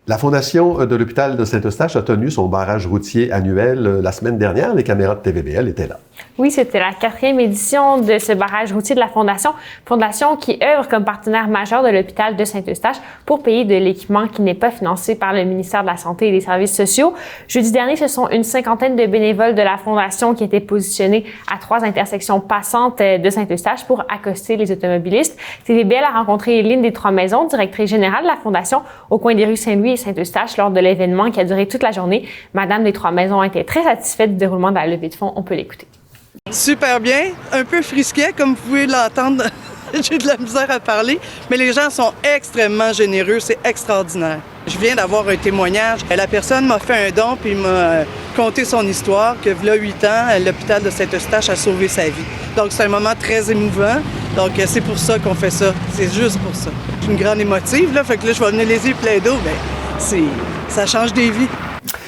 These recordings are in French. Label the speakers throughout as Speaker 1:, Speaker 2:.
Speaker 1: La Fondation de l'hôpital de Saint-Eustache a tenu son barrage routier annuel la semaine dernière. Les caméras de TVBL étaient là.
Speaker 2: Oui, c'était la 4e édition de ce barrage routier de la Fondation qui œuvre comme partenaire majeur de l'hôpital de Saint-Eustache pour payer de l'équipement qui n'est pas financé par le ministère de la Santé et des Services sociaux. Jeudi dernier, ce sont une 50aine de bénévoles de la Fondation qui étaient positionnés à 3 intersections passantes de Saint-Eustache pour accoster les automobilistes. TVBL a rencontré Lynne des Trois-Maisons, directrice générale de la Fondation, au coin des rues Saint-Louis et Saint-Eustache lors de l'événement qui a duré toute la journée. Madame des Trois-Maisons était très satisfaite du déroulement de la levée de fonds. On peut l'écouter.
Speaker 3: Super bien, un peu frisquet, comme vous pouvez l'entendre. J'ai de la misère à parler, mais les gens sont extrêmement généreux, c'est extraordinaire. Je viens d'avoir un témoignage. La personne m'a fait un don puis m'a conté son histoire, que là 8 ans, l'hôpital de Saint-Eustache a sauvé sa vie. Donc c'est un moment très émouvant. Donc c'est pour ça qu'on fait ça. C'est juste pour ça. Je suis une grande émotive, là, fait que là, je vais venir les yeux pleins d'eau, mais ça change des vies.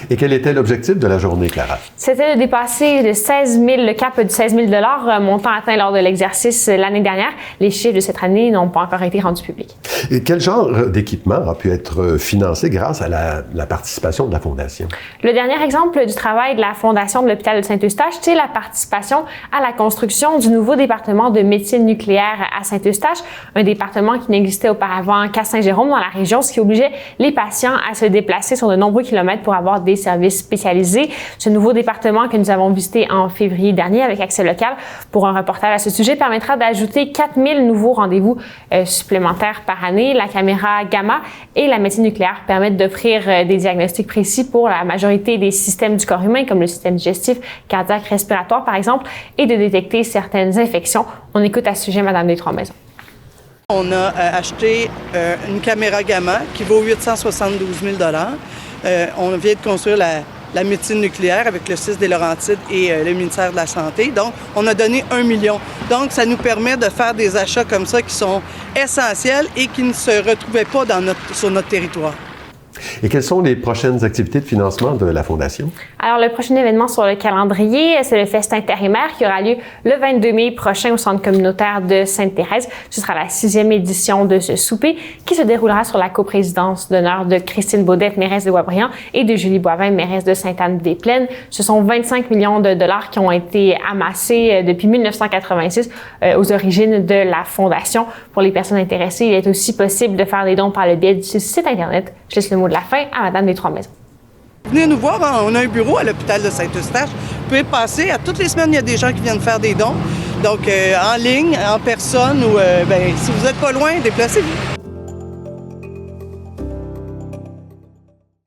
Speaker 1: Et quel était l'objectif de la journée, Clara?
Speaker 2: C'était de dépasser le cap de 16 000 $, montant atteint lors de l'exercice l'année dernière. Les chiffres de cette année n'ont pas encore été rendus publics.
Speaker 1: Et quel genre d'équipement a pu être financé grâce à la participation de la Fondation?
Speaker 2: Le dernier exemple du travail de la Fondation de l'hôpital de Saint-Eustache, c'est la participation à la construction du nouveau département de médecine nucléaire à Saint-Eustache, un département qui n'existait auparavant qu'à Saint-Jérôme dans la région, ce qui obligeait les patients à se déplacer sur de nombreux kilomètres pour avoir des services spécialisés. Ce nouveau département que nous avons visité en février dernier avec Accès Local pour un reportage à ce sujet permettra d'ajouter 4 000 nouveaux rendez-vous supplémentaires par année. La caméra Gamma et la médecine nucléaire permettent d'offrir des diagnostics précis pour la majorité des systèmes du corps humain, comme le système digestif, cardiaque, respiratoire par exemple, et de détecter certaines infections. On écoute à ce sujet Madame des Trois-Maisons.
Speaker 3: On a acheté une caméra Gamma qui vaut 872 000 $. On vient de construire la médecine nucléaire avec le CIS des Laurentides et le ministère de la Santé. Donc, on a donné 1 million. Donc, ça nous permet de faire des achats comme ça qui sont essentiels et qui ne se retrouvaient pas sur notre territoire.
Speaker 1: Et quelles sont les prochaines activités de financement de la Fondation?
Speaker 2: Alors, le prochain événement sur le calendrier, c'est le festin intérimaire qui aura lieu le 22 mai prochain au centre communautaire de Sainte-Thérèse. Ce sera la 6e édition de ce souper qui se déroulera sur la coprésidence d'honneur de Christine Baudette, mairesse de Boisbriand, et de Julie Boivin, mairesse de Sainte-Anne-des-Plaines. Ce sont 25 millions de dollars qui ont été amassés depuis 1986 aux origines de la Fondation. Pour les personnes intéressées, il est aussi possible de faire des dons par le biais du site Internet. Je laisse le mot de la fin à Madame des Trois-Maisons.
Speaker 3: Venez nous voir, on a un bureau à l'hôpital de Saint-Eustache. Vous pouvez passer, à toutes les semaines, il y a des gens qui viennent faire des dons. Donc, en ligne, en personne ou si vous n'êtes pas loin, déplacez-vous.